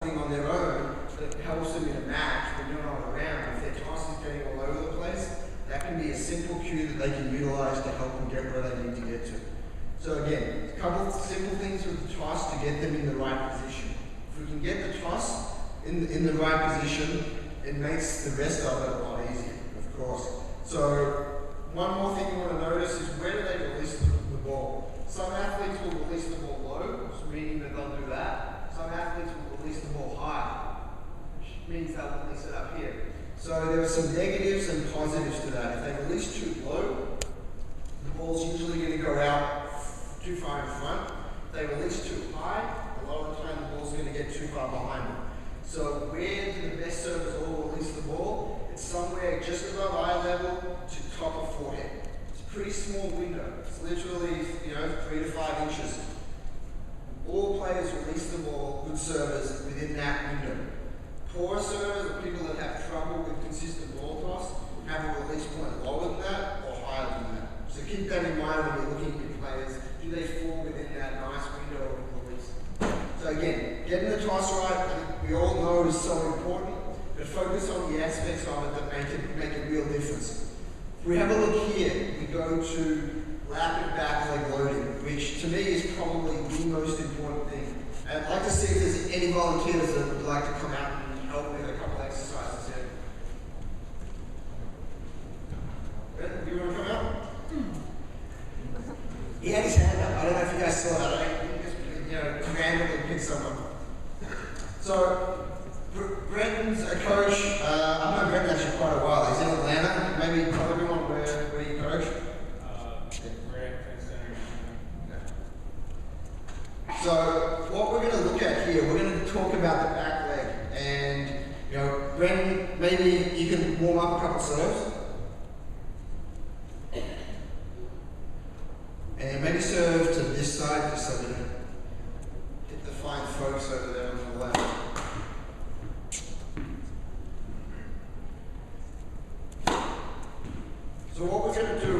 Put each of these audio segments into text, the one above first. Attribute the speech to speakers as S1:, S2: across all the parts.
S1: something on their own that helps them in a match when you're not around. If their toss is getting all over the place, that can be a simple cue that they can utilize to help them get where they need to get to. So again, a couple of simple things with the toss to get them in the right position. If we can get the toss in the right position, it makes the rest of it a lot easier, of course. So one more thing you want to notice is where do they release the ball. Some athletes will release the ball low, meaning that they'll do that. Some athletes will release the ball high, which means they'll release it up here. So there are some negatives and positives to that. If they release too low, the ball's usually going to go out too far in front. If they release too high, a lot of the time the ball's going to get too far behind them. So where do the best servers all release the ball? It's somewhere just above eye level to top of forehead. It's a pretty small window. It's literally, 3 to 5 inches. All players release the ball, good servers, within that window. Poor servers, or people that have trouble with consistent ball toss, have a release point lower than that or higher than that. So keep that in mind when you're looking at your players. Do they fall within that nice window of release? So again, getting the toss right, we all know is so important, but focus on the aspects of it that make a real difference. If we have a look here, we go to rapid back leg loading, which to me is probably the most important thing. And I'd like to see if there's any volunteers that would like to come out and help with a couple exercises here. Ben, do you want to come out? He had his hand up. I don't know if you guys saw that. He just, randomly picked someone. So, Brendan's a coach. I've known Brendan actually quite a while. He's in Atlanta. Maybe tell everyone where you coach. So what we're going to look at here, we're going to talk about the back leg, and Brendan, maybe you can warm up a couple serves, and maybe serve to this side just so we can hit the fine folks over there on the left. So what we're going to do,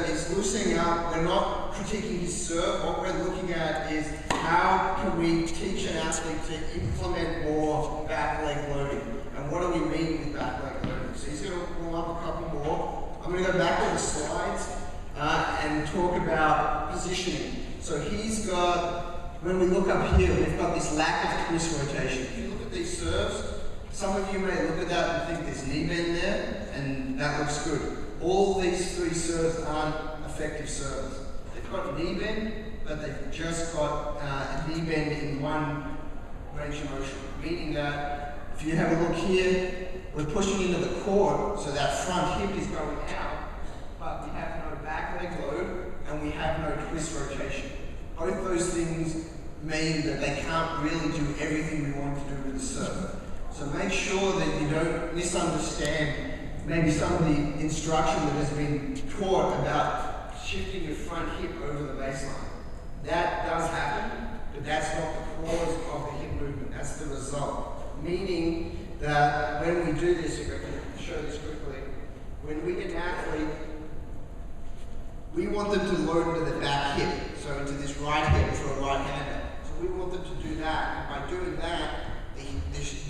S1: is loosening up. We're not critiquing his serve. What we're looking at is how can we teach an athlete to implement more back leg loading? And what do we mean with back leg loading? So he's going to warm up a couple more. I'm going to go back to the slides and talk about positioning. So he's got, when we look up here, we've got this lack of twist rotation. If you look at these serves, some of you may look at that and think there's knee bend there, and that looks good. All these three serves aren't effective serves. They've got knee bend, but they've just got a knee bend in one range of motion, meaning that if you have a look here, we're pushing into the court, so that front hip is going out, but we have no back leg load, and we have no twist rotation. Both those things mean that they can't really do everything we want to do with the serve. So make sure that you don't misunderstand maybe some of the instruction that has been taught about shifting your front hip over the baseline. That does happen, but that's not the cause of the hip movement, that's the result. Meaning that when we do this, if I can show this quickly, when we get an athlete, we want them to load into the back hip, so into this right hip for a right hander. So we want them to do that, and by doing that,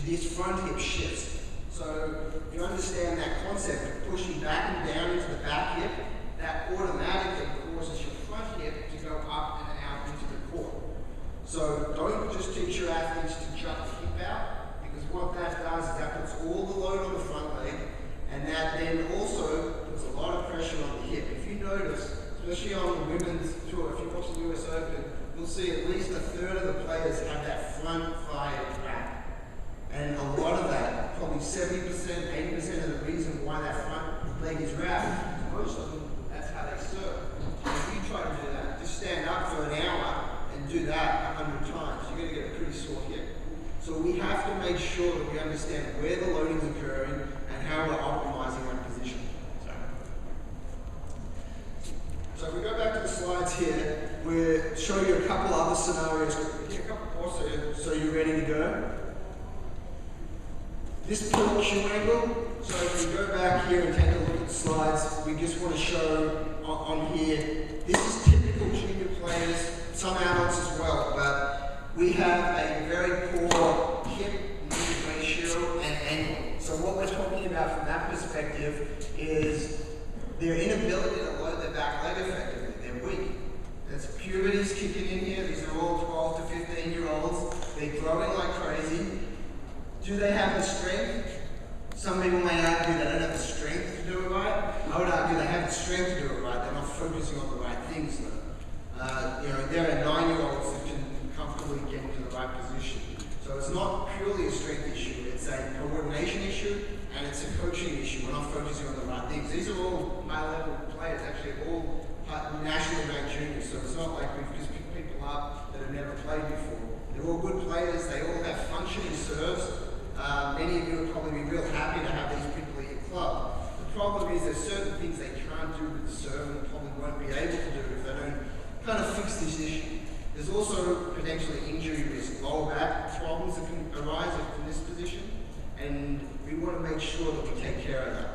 S1: this front hip shifts. So if you understand that concept of pushing back and down into the back hip, that automatically causes your front hip to go up and out into the court. So don't just teach your athletes to jump the hip out, because what that does is that puts all the load on the front leg, and that then also puts a lot of pressure on the hip. If you notice, especially on the women's tour, if you watch the US Open, you'll see at least a third of the players have that front thigh wrap. And a lot of that, probably 70%, 80% of the reason why that front leg is wrapped, most of them, that's how they serve. So if you try to do that, just stand up for an hour and do that 100 times, you're going to get a pretty sore hip. So we have to make sure that we understand where the loading is occurring and how we're optimizing our position. So if we go back to the slides here, we'll show you a couple other scenarios. A couple more so you're ready to go. This pull cue angle, so if we go back here and take a look at the slides, we just want to show on here, this is typical junior players, some adults as well, but we have a very poor hip-knee ratio and angle. So what we're talking about from that perspective is their inability to load their back leg effectively. They're weak. That's puberty's kicking in here. These are all 12 to 15-year-olds. They're growing like crazy. Do they have the strength? Some people may argue they don't have the strength to do it right. I would argue they have the strength to do it right. They're not focusing on the right things though. There are 9-year-olds that can comfortably get into the right position. So it's not purely a strength issue. It's a coordination issue and it's a coaching issue. We're not focusing on the right things. These are all high-level players, actually all nationally ranked juniors. So it's not like we've just picked people up that have never played before. They're all good players. They all have functioning serves. Many of you would probably be real happy to have these people at your club. The problem is there's certain things they can't do with the serve and probably won't be able to do if they don't kind of fix this issue. There's also potentially injury risk, lower back problems that can arise from this position, and we want to make sure that we take care of that.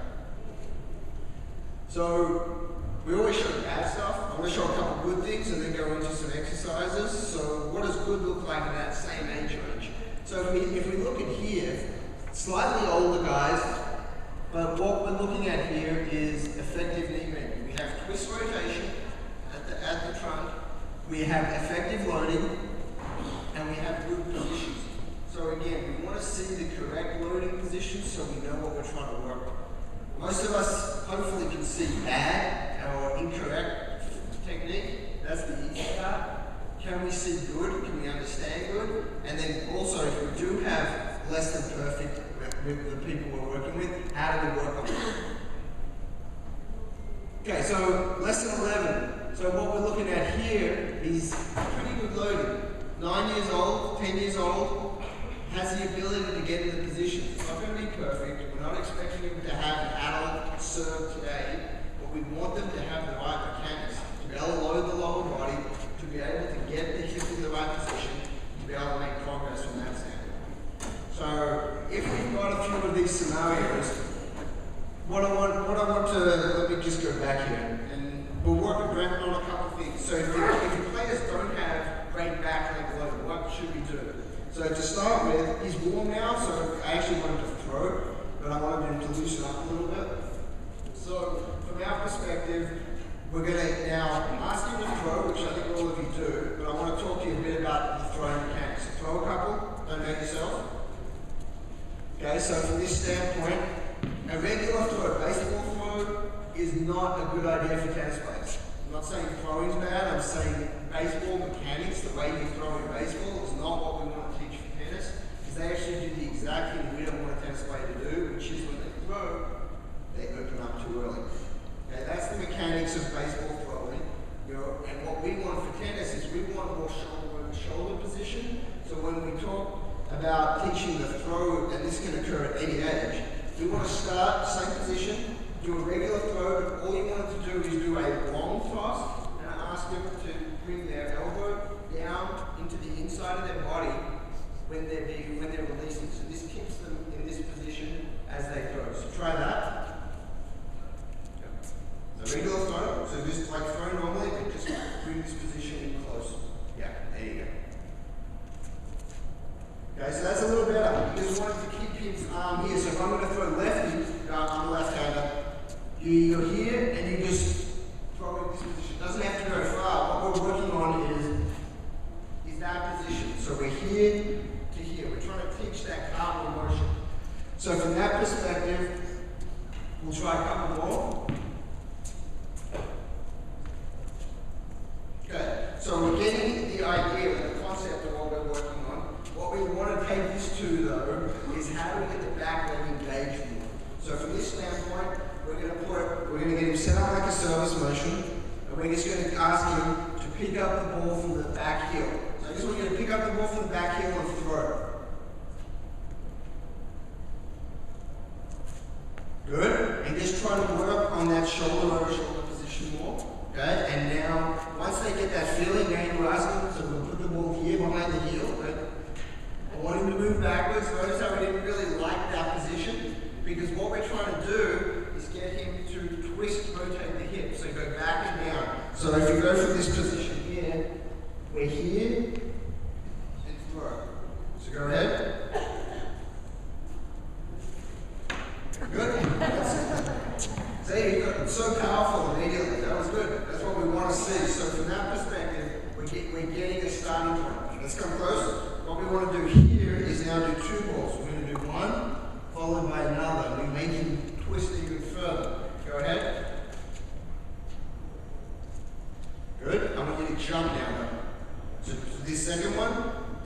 S1: So we always show bad stuff. I want to show a couple good things and then go into some exercises. So what does good look like in that same age range? So if we look at here, slightly older guys, but what we're looking at here is effective knee bending. We have twist rotation at the trunk, we have effective loading, and we have good positions. So again, we want to see the correct loading position so we know what we're trying to work on. Most of us hopefully can see bad or incorrect technique. That's the easy part. Can we see good? Can we understand good? And then also, if we do have less than perfect with the people we're working with, how do we work on it? Okay, so lesson 11. So what we're looking at here is pretty good loading. 9 years old, 10 years old, has the ability to get into position. It's not going to be perfect. We're not expecting them to have an adult serve today, but we want them to have the right mechanics, to be able to load the lower body, to be able to get the hip in the right position, to be able to make progress from that standpoint. So if we've got a few of these scenarios, what I want to, let me just go back here, and we'll work with Brandon on a couple of things. So if the players don't have great back leg load, what should we do? So to start with, he's warm now, so I actually want him to throw, but I wanted him to loosen up a little bit. So from our perspective, we're going to now ask him to throw, which I think all of you do, but I want to talk to you a bit about the throwing mechanics. So throw a couple, don't hurt yourself. Okay, so from this standpoint, a regular throw, baseball throw, is not a good idea for tennis players. I'm not saying throwing's bad, I'm saying baseball mechanics, the way you throw in baseball, is not what we want to teach for tennis, because they actually do the exact thing we don't want a tennis player to do, which is when they throw, they open up too early. Okay, that's the mechanics of baseball throwing. And what we want for tennis is we want more shoulder position. So when we talk about teaching the throw, and this can occur at any age, we want to start same position, do a regular throw, but all you want to do is do a long thrust, and ask them to bring their elbow down into the inside of their body when they're releasing. So this keeps them in this position as they throw. So try that. So regular throw, so just like throw normally, but just bring this position in close. Yeah, there you go. Okay, so that's a little better. You just want to keep his arm here. So if I'm going to throw lefty, I'm a left-hander, you're here and you just throw in this position. It doesn't have to go far. What we're working on is that position. So we're here to here. We're trying to teach that cartwheel motion. So from that perspective, we'll try a couple more. Okay, so we're getting the idea, the concept of what we're working on. What we want to take this to, though, is how do we get the back leg engaged more. So from this standpoint, we're going to get him set up like a service motion, and we're just going to ask him to pick up the ball from the back heel. So I just want you to pick up the ball from the back heel and throw. Good. And just try to work on that shoulder over shoulder position more. Okay, and now, once they get that feeling, now you ask them, so we'll put the ball here behind the heel, right? I want him to move backwards. Notice how we didn't really like that position, because what we're trying to do is get him to twist, rotate the hip, so go back and down. So if you go from this position here, we're here, and throw. So go ahead. 2 balls. We're going to do one, followed by another. We make him twist even further. Go ahead. Good. I want you to jump now though. So this second one,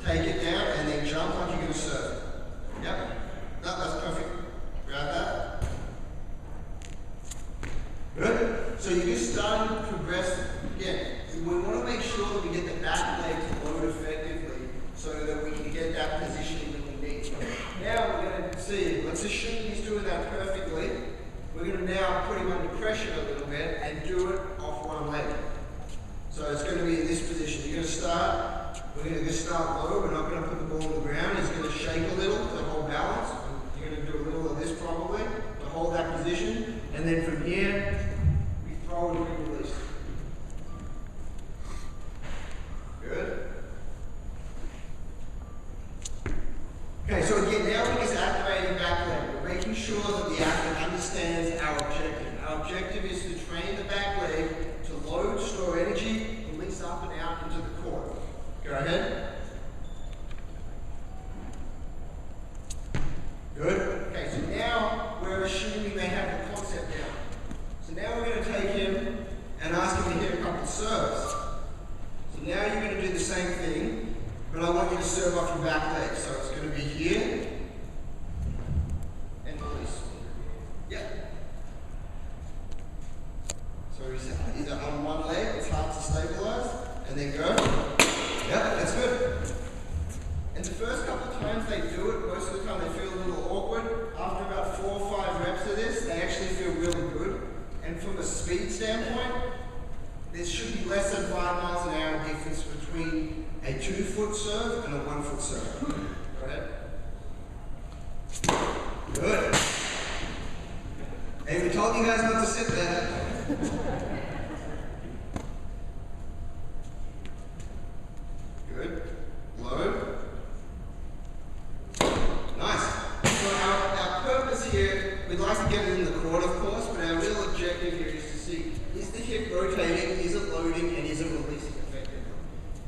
S1: take it down and then jump like you're going to serve. Yep. No, that's perfect. Grab that. Good. So you're just starting to progress. Again, we want to make sure that we get the back leg to load effectively so that we can get that positioning that we need. Now we're going to see, let's assume he's doing that perfectly. We're going to now put him under pressure a little bit and do it off one leg. So it's going to be in this position. You're going to start, we're going to start low. We're not going to put the ball on the ground. He's going to shake a little to hold balance. You're going to do a little of this probably to hold that position. And then from here, we throw it and release. Good. Okay, so again, now we're just activating back leg. We're making sure that the athlete understands our objective. Our objective is to train the back leg to load, store energy, release up and out into the core. Go ahead. Good. Okay, so now we're assuming they have the concept down. So now we're going to take him and ask him to hit a couple of serves. So now you're going to do the same thing, but I want you to serve off your back leg. So it's going to be here and release. Yep. So he's on one leg, it's hard to stabilize, and then go. Yep, that's good. And the first couple of times they do it, most of the time they feel a little awkward. After about 4 or 5 reps of this, they actually feel really good. And from a speed standpoint, there should be less than 5 miles an hour difference between a 2-foot serve and a 1-foot serve. Go ahead. Good. Hey, we told you guys not to sit there. Good. Load. Nice. So our purpose here, we'd like to get it in the court, of course, but our real objective here is to see, is the hip rotating, is it loading, and is it releasing effectively?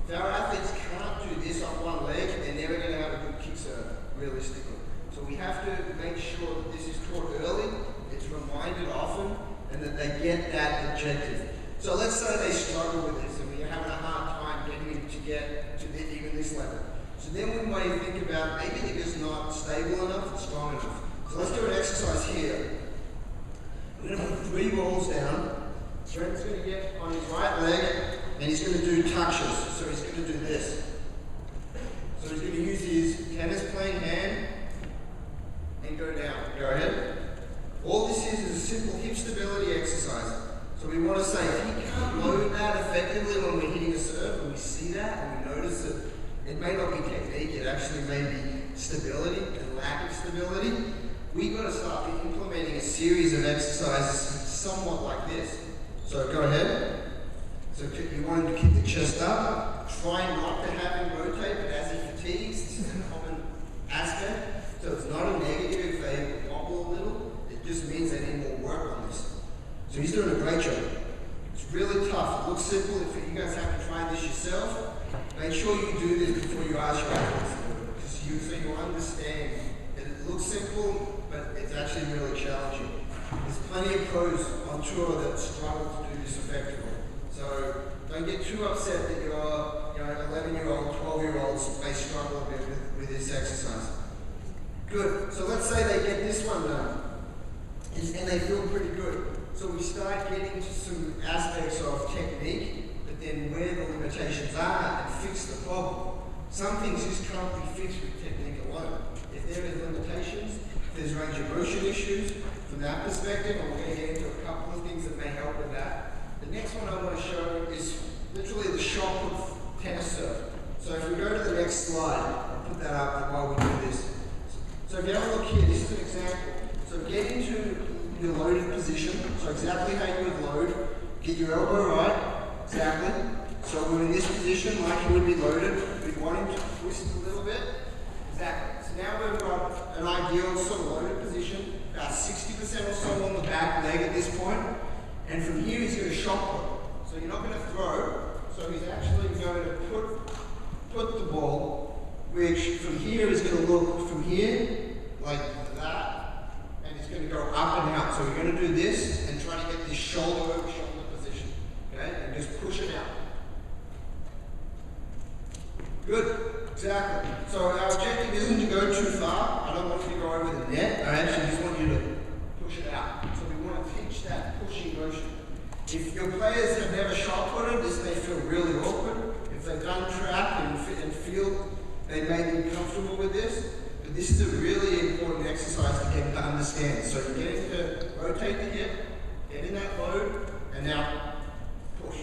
S1: If our athletes can't do this on one leg, they're never going to have a good kick serve, realistically. So we have to make sure that this is taught early, it's reminded often, and that they get that objective. So let's say they struggle with this, and we're having a hard time getting them to get to even this level. So then we might think about maybe they're just not stable enough and strong enough. So let's do an exercise here. We're going to put 3 balls down. Trent's going to get on his right leg, and he's going to do touches. So he's going to do this. So he's going to use his tennis playing hand and go down. Go ahead. All this is a simple hip stability exercise. So we want to say, if he can't load that effectively when we're hitting a serve, and we see that, and we notice that it may not be technique, it actually may be stability and lack of stability, we've got to start implementing a series of exercises somewhat like this. So go ahead. So you want him to keep the chest up. Try not to have him rotate, but as he fatigues, this is a common aspect. So it's not a negative if they wobble a little. It just means they need more work on this. So he's doing a great job. It's really tough. It looks simple. If you guys have to try this yourself, make sure you do this before you ask your athletes to do it. So you understand that it looks simple, but it's actually really challenging. There's plenty of pros on tour that struggle to do this effectively. So don't get too upset that your 11-year-old, 12-year-olds may struggle a bit with this exercise. Good. So let's say they get this one done, and they feel pretty good. So we start getting to some aspects of technique, but then where the limitations are, and fix the problem. Some things just can't be fixed with technique alone. If there is limitations, if there's range of motion issues, from that perspective, I'm going to get into a couple of things that may help with that. The next one I want to show is literally the shot put tennis serve. So if we go to the next slide, I'll put that up while we do this. So if you have a look here, this is an example. So get into your loaded position. So exactly how you would load. Get your elbow right. Exactly. So we're in this position like you would be loaded. We want him to twist a little bit. Exactly. So now we've got an ideal sort of loaded position. About 60% or so on the back leg at this point. And from here he's going to shot put. So you're not going to throw. So he's actually going to put the ball, which from here is going to look, from here, like that, and it's going to go up and out. So we're going to do this and try to get this shoulder over shoulder position, okay? And just push it out. Good, exactly. So our objective isn't to go too far. I don't want you to go over the net. I actually just want you to push it out. So we want to teach that pushing motion. If your players have never shot putted, this may feel really awkward. If they've done track and field, they may be comfortable with this. But this is a really important exercise to get them to understand. So you're getting to rotate the hip, get in that load, and now push.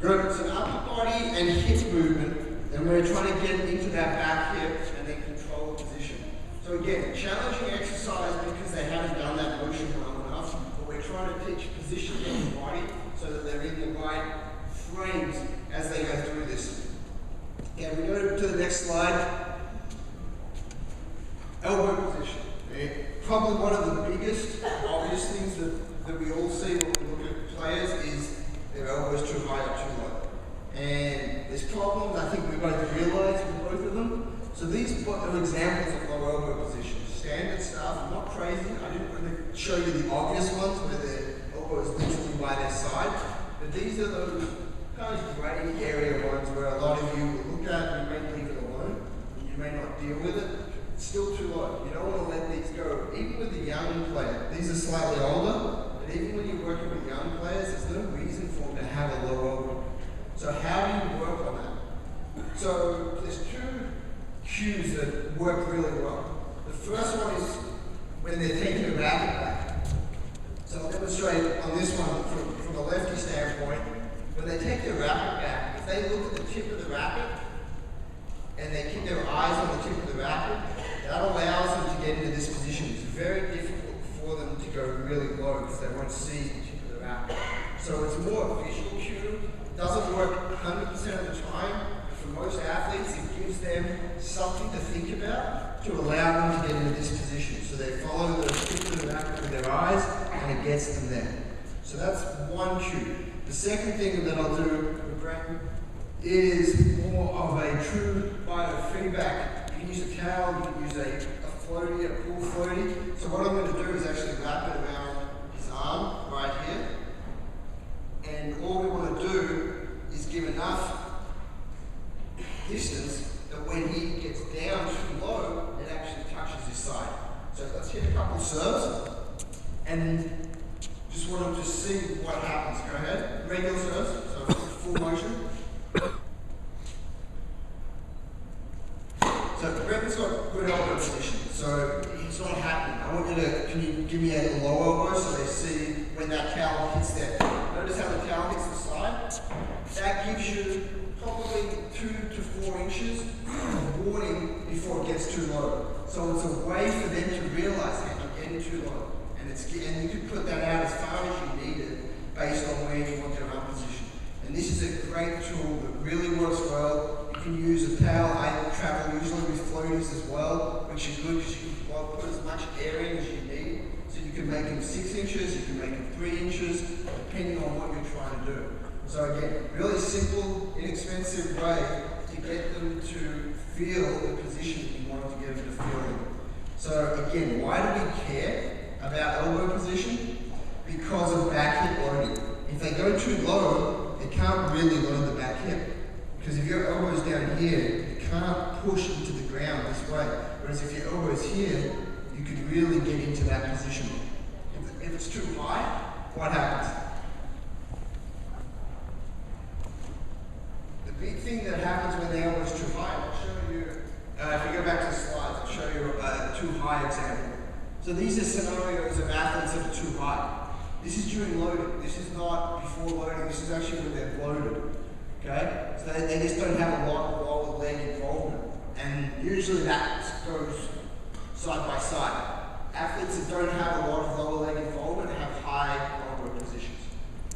S1: Good. It's an upper body and hip movement, and we're trying to get into that back hip and then control the position. So again, challenging exercise because they haven't done that motion well enough, but we're trying to teach positioning of the body so that they're in the right frames as they go through this. Yeah, we go to the next slide. Elbow position. Probably one of the biggest obvious things that we all see when we look at players is their elbows too high or too low. And there's problems I think we both realise with both of them. So these are examples of low elbow positions. Standard stuff, not crazy. I didn't want to show you the obvious ones where their elbow is literally by their side. But these are those kind of grey area ones where a lot of you will look at and you may leave it alone. And you may not deal with it. It's still too low. You don't want to let these go. Even with a young player, these are slightly older, but even when you're working with young players, there's no reason for them to have a low elbow. So how do you work on that? So there's two cues that work really well. The first one is when they're taking a racket back. So I'll demonstrate on this one from a lefty standpoint. When they take their racket back, if they look at the tip of the racket and they keep their eyes on the tip of the racket, that allows them to get into this position. It's very difficult for them to go really low because they won't see the tip of the racket. So it's more a visual cue. It doesn't work 100% of the time. For most athletes, it gives them something to think about to allow them to get into this position. So they follow the tip of the racket with their eyes and it gets them there. So that's one cue. The second thing that I'll do with Brandon is more of a true biofeedback. You can use a towel, you can use a floaty, a pool floaty. So what I'm going to do is actually wrap it around his arm right here. And all we want to do is give enough distance that when he gets down too low, it actually touches his side. So let's hit a couple of serves and just want him to see what happens. Go ahead. Regular serves, so full motion. So Brendan's got good elbow position, so it's not happening. I want you to, can you give me a low elbow so they see when that towel hits there. Notice how the towel hits the side? That gives you probably 2 to 4 inches of warning before it gets too low. So it's a way for them to realise that I'm getting too low. And you can put that out as far as you need it based on where you want their arm position. And this is a great tool that really works well. You can use a towel. I travel usually with floaties as well, which is good because you can put as much air in as you need. So you can make them 6 inches, you can make them 3 inches, depending on what you're trying to do. So again, really simple, inexpensive way to get them to feel the position that you want to get them to feel in. So again, why do we care about elbow position? Because of back hip loading. If they go too low, they can't really load the back hip. Because if your elbow's down here, you can't push into the ground this way. Whereas if your elbow's here, you could really get into that position. If it's too high, what happens? The big thing that happens when the elbow's too high, I'll show you, if we go back to the slides, I'll show you a too high example. So these are scenarios of athletes that are too high. This is during loading. This is not before loading. This is actually when they're loaded. Okay? So they just don't have a lot of lower leg involvement. And usually that goes side by side. Athletes that don't have a lot of lower leg involvement have high elbow positions.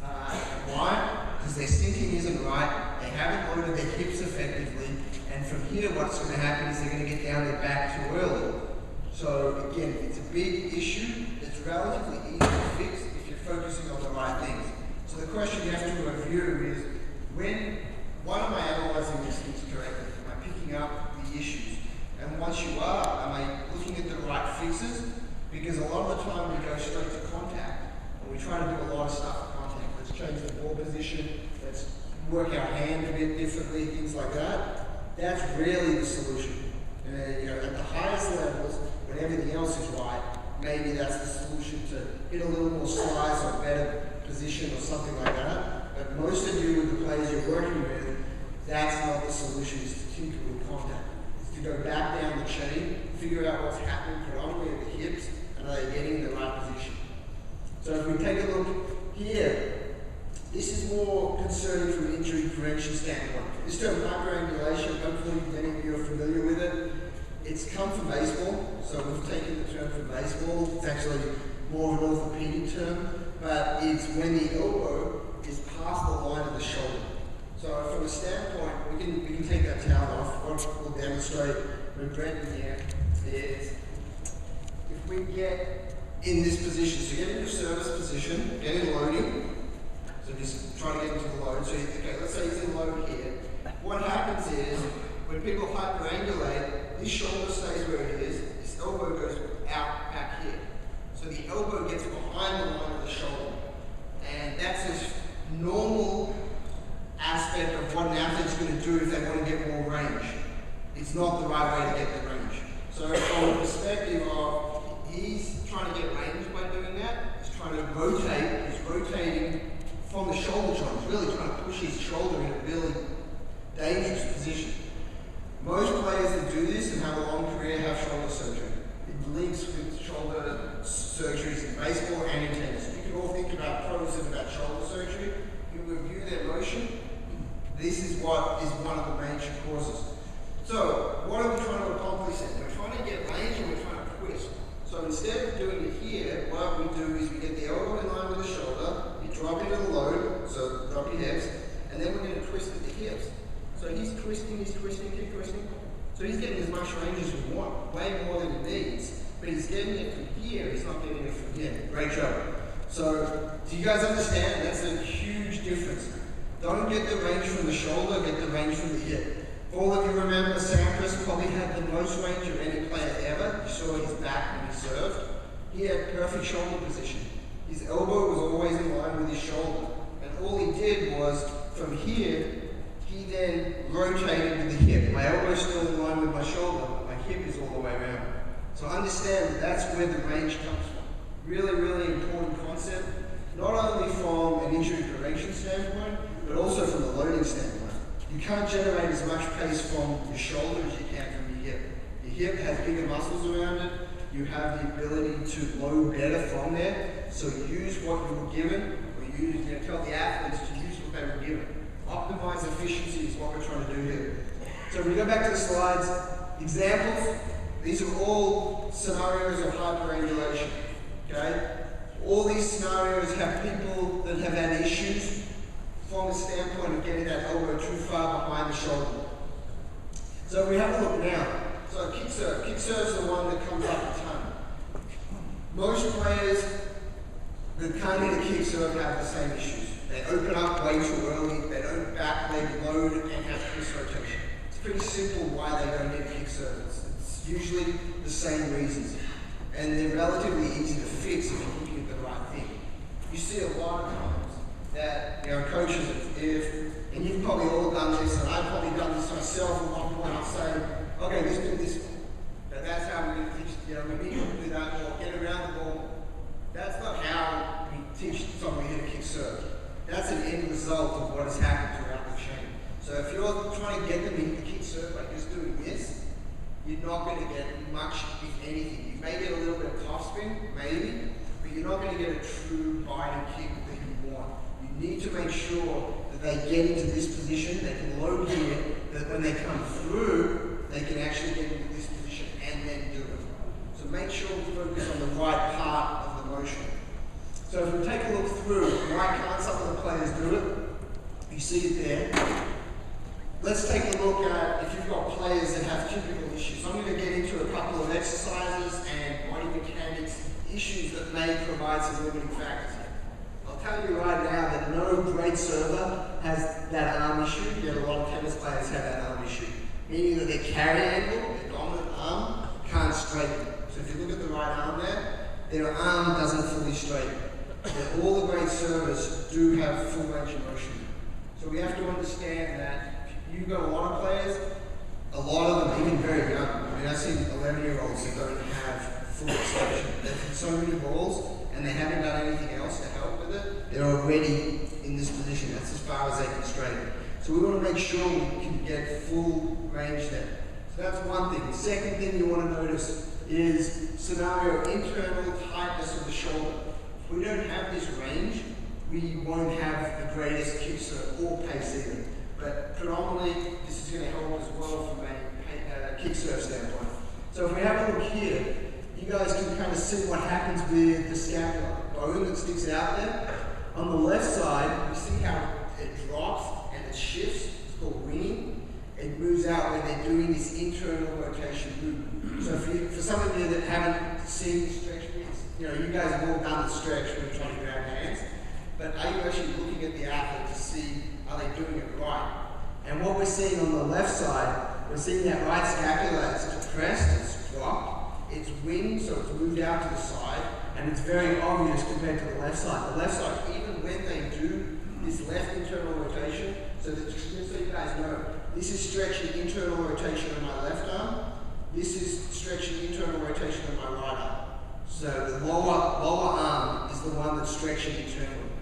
S1: Why? Because their sinking isn't right. They haven't loaded their hips effectively. And from here, what's going to happen is they're going to get down their back too early. So again, it's a big issue. It's relatively easy to fix if you're focusing on the right things. So the question you have to review is, why am I analysing these things correctly? Am I picking up the issues? And once you are, am I looking at the right fixes? Because a lot of the time we go straight to contact, and we try to do a lot of stuff at contact. Let's change the ball position, let's work our hand a bit differently, things like that. That's really the solution. You know, at the highest levels, when everything else is right, maybe that's the solution to hit a little more slice or better position or something like that. But most of you with the players you're working with, that's not the solution, is to tinker with contact. It's to go back down the chain, figure out what's happening predominantly at the hips, and are they getting in the right position. So if we take a look here, this is more concerning from an injury prevention standpoint. This term hyperangulation, hopefully many of you are familiar with it. It's come from baseball, so we've taken the term from baseball. It's actually more of an orthopedic term, but it's when the elbow is past the line of the shoulder. So from a standpoint, we can take that towel off. What we'll demonstrate with Brendan here is if we get in this position, so get in your service position, get in loading. So just try to get into the load. So okay, let's say he's in load here. What happens is when people hyperangulate, this shoulder stays where it is, this elbow goes out back here. So the elbow gets behind the line of the shoulder. And that's a normal aspect of what an athlete's going to do if they want to get more range. It's not the right way to get the range. So from the perspective of he's trying to get range by doing that, he's trying to rotate, he's rotating from the shoulder joint, he's really trying to push his shoulder in a really dangerous position. Most players that do this and have a long career have shoulder surgery. It links with shoulder surgeries in baseball and in tennis. You can all think about pros that have had shoulder surgery. You review their motion. This is what is one of the major causes. So, what are we trying to accomplish then? We're trying to get range and we're trying to twist. So instead of doing it here, what we do is we get the elbow in line with the shoulder, you drop into the load, so drop your hips, and then we're going to twist at the hips. So he's twisting, keep twisting. So he's getting as much range as we want, way more than he needs. But he's getting it from here, he's not getting it from here. Great job. So, do you guys understand? That's a huge difference. Don't get the range from the shoulder, get the range from the hip. All of you remember Sampras probably had the most range of any player ever. You saw his back when he served. He had perfect shoulder position. His elbow was always in line with his shoulder. And all he did was, from here, he then rotated with the hip. My elbow's still in line with my shoulder, but my hip is all the way around. So understand that that's where the range comes from. Really, really important concept, not only from an injury prevention standpoint, but also from a loading standpoint. You can't generate as much pace from your shoulder as you can from your hip. Your hip has bigger muscles around it. You have the ability to load better from there. So use what you were given, or tell the athletes to use what they were given. Optimize efficiency is what we're trying to do here. So if we go back to the slides, examples, these are all scenarios of hyperangulation. Okay? All these scenarios have people that have had issues from a standpoint of getting that elbow too far behind the shoulder. So we have a look now. So kick serve. Kick serve is the one that comes up a ton. Most players that come into kick serve have the same issues. They open up way too early, they don't back leg load and have twist rotation. It's pretty simple why they don't get kick serve. It's usually the same reasons. And they're relatively easy to fix if you're looking at the right thing. You see a lot of times that, coaches, and you've probably all done this, and I've probably done this myself at one point, I'll say, okay, let's do this one. But that's how we're going to teach, we need to do that more, get around the ball. That's not how we teach someone how to kick serve. That's an end result of what has happened throughout the chain. So if you're trying to get them into the kick serve by just doing this, you're not going to get much, if anything. You may get a little bit of topspin, maybe, but you're not going to get a true biting kick that you want. You need to make sure that they get into this position, they can load here, that when they come through, they can actually get into this position and then do it. So make sure we focus on the right part of the motion. So if we take a look through, why can't some of the players do it? You see it there. Let's take a look at if you've got players that have typical issues. I'm going to get into a couple of exercises and body mechanics issues that may provide some limiting factors. I'll tell you right now that no great server has that arm issue. Yet a lot of tennis players have that arm issue. Meaning that their carry angle, their dominant their arm doesn't fully straighten. And all the great servers do have full range of motion. So we have to understand that you've got a lot of players, a lot of them even very young. I mean, I've seen 11-year-olds that don't have full extension. They've hit so many balls and they haven't done anything else to help with it. They're already in this position. That's as far as they can straighten. So we want to make sure we can get full range there. So that's one thing. The second thing you want to notice is scenario internal tightness of the shoulder. If we don't have this range, we won't have the greatest kick serve or pace either. But predominantly, this is going to help as well from a kick serve standpoint. So if we have a look here, you guys can kind of see what happens with the scapula bone that sticks out there. On the left side, you see how it drops and it shifts. It's called winging. It moves out when they're doing this internal rotation movement. So for some of you that haven't seen the stretch, you know, you guys have all done the stretch when you're trying to grab hands, but are you actually looking at the athlete to see are they doing it right? And what we're seeing on the left side, we're seeing that right scapula, it's depressed, it's dropped, it's winged, so it's moved out to the side, and it's very obvious compared to the left side. The left side, even when they do this left internal rotation, so just so you guys know, this is stretching internal rotation of my left arm, this is stretching internal rotation of my right arm. So the lower arm is the one that's stretching internally.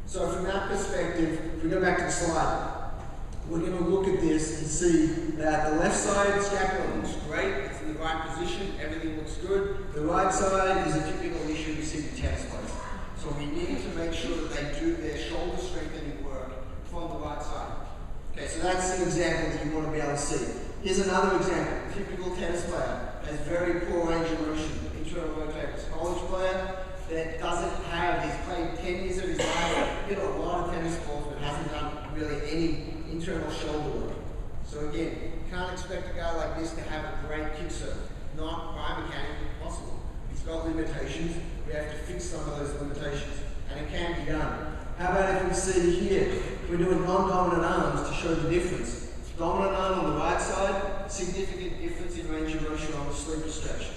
S1: So from that perspective, if we go back to the slide, we're going to look at this and see that the left side scapula looks great, it's in the right position, everything looks good. The right side is a typical issue we see with tennis players. So we need to make sure that they do their shoulder strengthening work from the right side. Okay, so that's an example that you want to be able to see. Here's another example. A typical tennis player has very poor range of motion. Internal rotators. College player that doesn't have, he's played 10 years of his life, hit a lot of tennis balls, but hasn't done really any internal shoulder work. So again, you can't expect a guy like this to have a great kick serve. Not biomechanically possible. He's got limitations. We have to fix some of those limitations, and it can be done. How about if we see here, we're doing non-dominant arms to show the difference. Dominant arm on the right side, significant difference in range of motion on the sleeper stretch.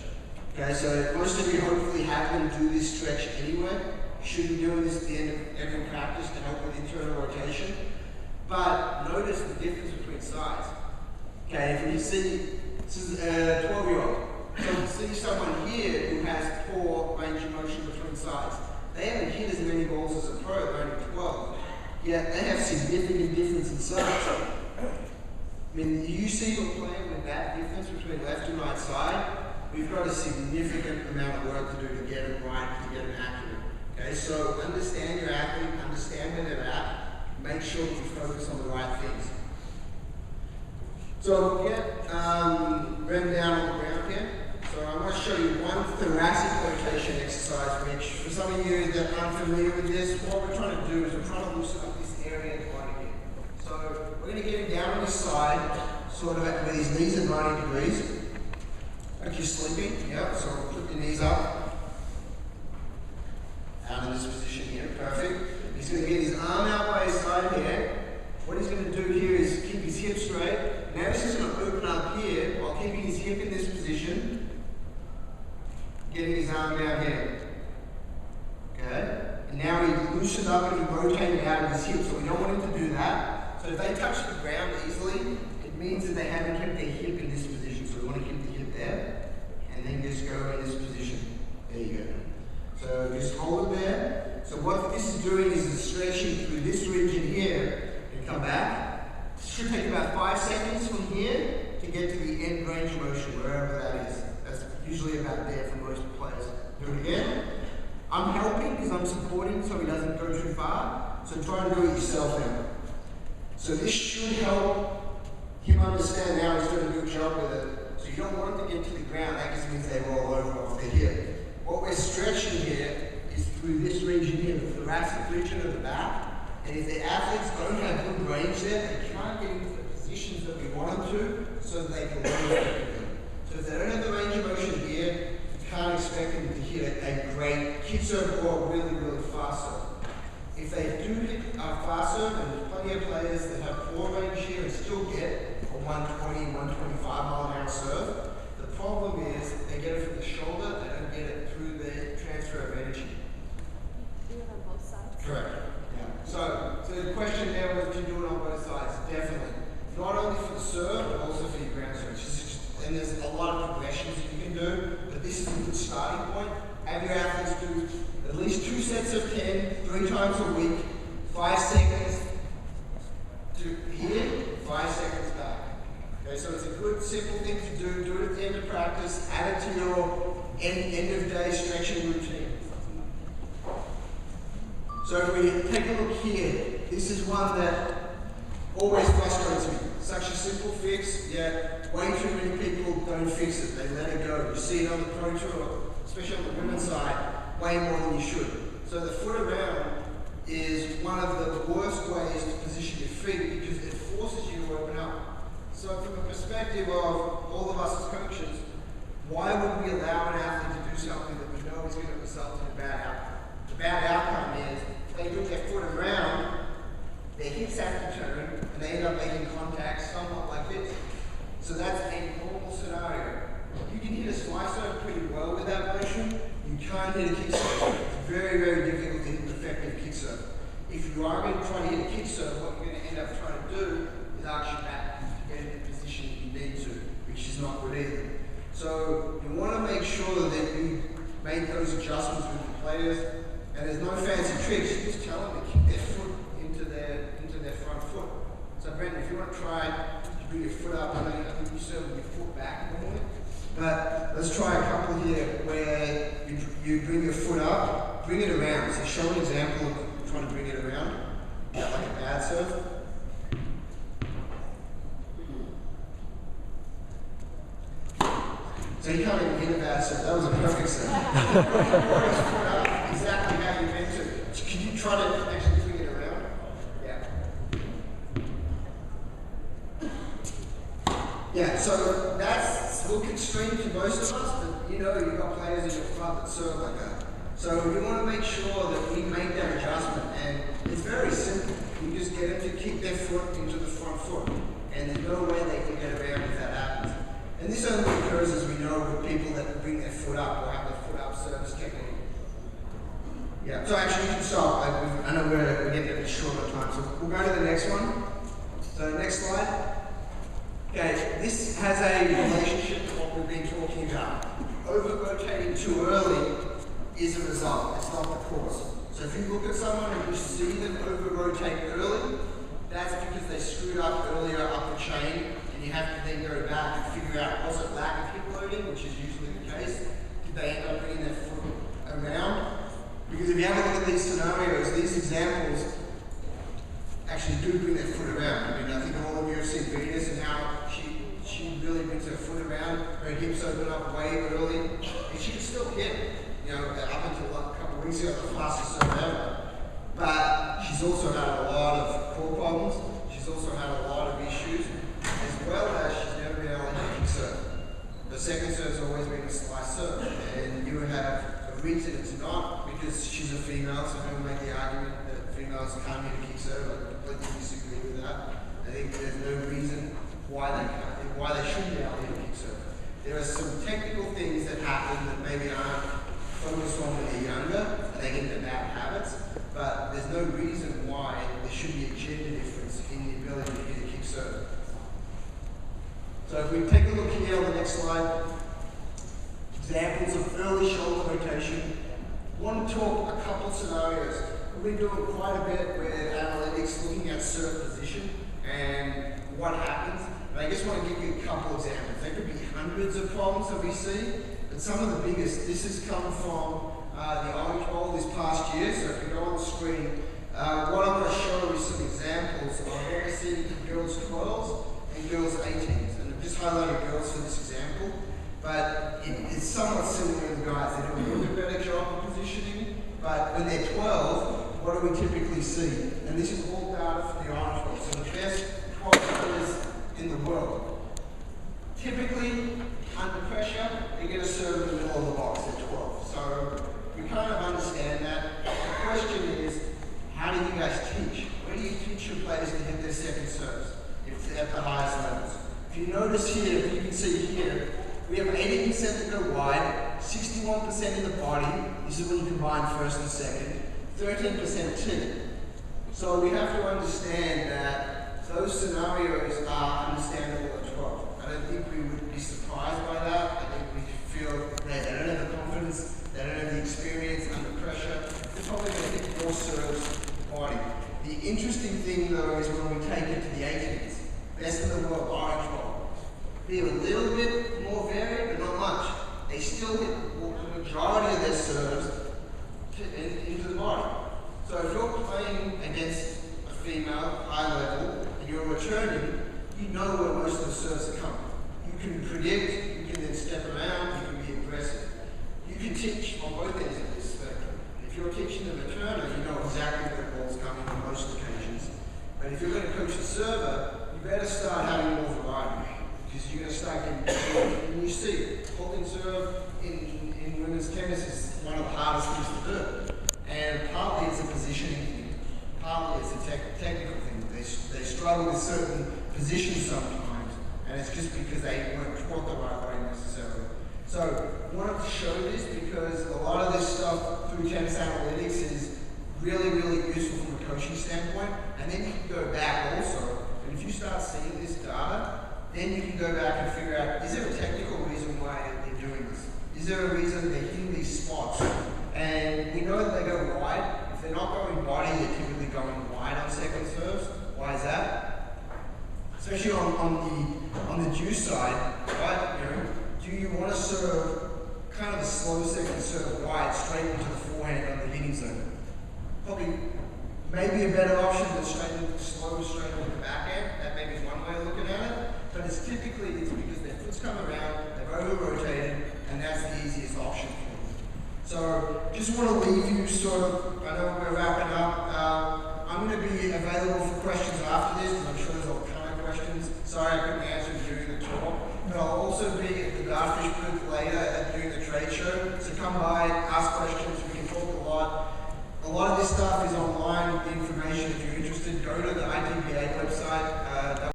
S1: Okay, so most of you hopefully have them do this stretch anyway. You should be doing this at the end of every practice to help with internal rotation. But notice the difference between sides. Okay, if you see, this is a 12-year-old. So you see someone here who has poor range of motion between sides. They haven't hit as many balls as a pro, they're only 12. Yet they have significant difference in size. I mean, you see them playing with that difference between left and right side, we've got a significant amount of work to do to get them right, to get them accurate. Okay, so understand your athlete, understand where they're at, make sure that you focus on the right things. So get Ren down on the ground here. So I'm going to show you one thoracic rotation exercise, which for some of you that aren't familiar with this, what we're trying to do is we're trying to loosen up this area in the body here. So we're going to get him down on his side, sort of with his knees at 90 degrees. Like you're sleeping, yeah, so put your knees up. Out in this position here, perfect. He's going to get his arm out by his side here. What he's going to do here is keep his hip straight. Now he's just going to open up here while keeping his hip in this position. Getting his arm down here. Okay? And now he loosened up and he rotated out of his hip, so we don't want him to do that. So if they touch the ground easily, it means that they haven't kept their hip in this position, so we want to keep the hip there. And then just go in this position. There you go. So just hold it there. So what this is doing is it's stretching through this region here and come back. It should take about 5 seconds from here to get to the end range of motion, wherever that is. That's usually about there for most players. Do it again. I'm helping because I'm supporting so he doesn't go too far. So try and do it yourself now. So this should help him understand now he's doing a good job with it. So you don't want them to get to the ground, that just means they roll over off their hip. What we're stretching here is through this region here, the thoracic region of the back. And if the athletes don't have good range there, they can't get into the positions that we want them to so that they can roll effectively. So if they don't have the range of motion here, you can't expect them to hit a great kick serve or really, really fast serve. If they do hit a fast serve, and there's plenty of players that have poor range here and still get a 120, 125 mile an hour serve, the problem is they get it from the shoulder, they don't get it through their starting point. Have your athletes do at least 2 sets of 10, 3 times a week, 5 seconds to here, 5 seconds back. Okay, so it's a good, simple thing to do. Do it at the end of practice. Add it to your end of day stretching routine. So if we take a look here, this is one that always frustrates me. Such a simple fix, yet way too many people don't fix it. They let it go. You see it on the Pro Tour, especially on the women's side, way more than you should. So the foot around is one of the worst ways to position your feet because it forces you to open up. So from a perspective of all of us as coaches, why would we allow an athlete to do something that we know is going to result in a bad outcome? The bad outcome is they put their foot around, their hips have to turn, and they end up making contact somewhat like this. So that's a normal scenario. You can hit a slice serve pretty well with that motion. You can't hit a kick serve. It's very, very difficult to hit an effective kick serve. If you are going to try to hit a kick serve, what you're going to end up trying to do is arch your back to get in the position you need to, which is not good either. So you want to make sure that you make those adjustments with the players. And there's no fancy tricks. You just tell them to kick their foot into their front foot. So Brendan, if you want to try to bring your foot up, I think you serve with your foot back normally. But let's try a couple here where you bring your foot up, bring it around. So show an example of trying to bring it around. Yeah, like a bad serve. So you can't even hit a bad serve. That was a perfect serve. Exactly how you meant to. Can you try to actually bring it around? Yeah. Yeah, so that's a little extreme to most of us, but you know you've got players in your club that serve like that. So we want to make sure that we make that adjustment, and it's very simple. You just get them to kick their foot into the front foot, and there's no way they can get around if that happens. And this only occurs, as we know, with people that bring their foot up or have their foot up service technique. Yeah, so actually you can stop. I know we're getting a bit short on time, so we'll go to the next one. So next slide. Okay, this has a relationship to what we've been talking about. Over-rotating too early is a result, it's not the cause. So if you look at someone and you see them over-rotate early, that's because they screwed up earlier up the chain, and you have to then go back and figure out, was it lack of hip loading, which is usually the case? Did they end up bringing their foot around? Because if you have a look at these scenarios, these examples actually do bring their foot around. I mean, I think all of you have seen Venus and how she really brings her foot around, her hips open up way early, and she can still hit, you know, up until a couple of weeks ago, the fastest serve ever. But she's also had a lot of core problems, she's also had a lot of issues, as well as she's never been able to hit a kick serve. The second serve's always been a slice serve, and you have a reason it's not, because she's a female, so people make the argument that females can't hit a kick serve. I completely disagree with that. I think there's no reason why they shouldn't be able to hit a kick serve. There are some technical things that happen that maybe aren't focused on when they're younger, and they get into bad habits, but there's no reason why there should be a gender difference in the ability to hit a kick serve. So if we take a look here on the next slide, examples of early shoulder rotation. I want to talk a couple scenarios. We've been doing quite a bit with analytics looking at serve position and what happens. But I just want to give you a couple examples. There could be hundreds of problems that we see, but some of the biggest, this has come from the Orange Bowl this past year. So if you go on the screen, what I'm going to show is some examples of what we're seeing in girls 12s and girls 18s. And I've just highlighted girls for this example. But it's somewhat similar in guys. They do a little bit better job of positioning, but when they're 12, what do we typically see? And this is all data from the Orange Bowl. So the best 12 players in the world. Typically, under pressure, they get a serve in the middle of the box at 12. So we kind of understand that. The question is, how do you guys teach? Where do you teach your players to hit their second serves if they're at the highest levels? If you notice here, if you can see here, we have 80% that go wide, 61% in the body. This is when you combine first and second. 13% tip. So we have to understand that those scenarios are understandable at 12. I don't think we would be surprised by that. I think we feel that they don't have the confidence interesting thing though is when we take it to the 18s. Best in the world orange ball. Be a little bit more varied, but not much. They still hit the majority of their serves into the body. So if you're playing against a female, high level, and you're returning, you know where most of the serves are coming. You can predict, you can then step around, you can be aggressive. You can teach on both ends of this spectrum. If you're teaching the returner, you know exactly where the ball's coming on most occasions. But if you're going to coach the server, you better start having more variety. Because you're going to start getting, and you see it, holding serve in women's tennis is one of the hardest things to do. And partly it's a positioning thing, partly it's a technical thing. They struggle with certain positions sometimes, and it's just because they weren't taught the right way necessarily. So I wanted to show this because a lot of this stuff through tennis analytics is really, really useful from a coaching standpoint. And then you can go back also, and if you start seeing this data, then you can go back and figure out, is there a technical reason why they're doing this? Is there a reason they're hitting these spots? And we know that they go wide. If they're not going body, they're typically going wide on second serves. Why is that? Especially on the deuce side, right? You know, do you want to serve kind of a slow second serve wide straight into the forehand on the hitting zone? Probably maybe a better option than slow straight into the backhand. That may be one way of looking at it. But it's typically because their foot's come around, they've over-rotated, and that's the easiest option for them. So just want to leave you sort of, I know we're wrapping up. I'm going to be available for questions after this, because I'm sure there's a ton of questions. Sorry I couldn't answer during the talk. But I'll also be at the Garfish booth later during the trade show. So come by, ask questions, we can talk a lot. A lot of this stuff is online, the information. If you're interested, go to the ITBA website.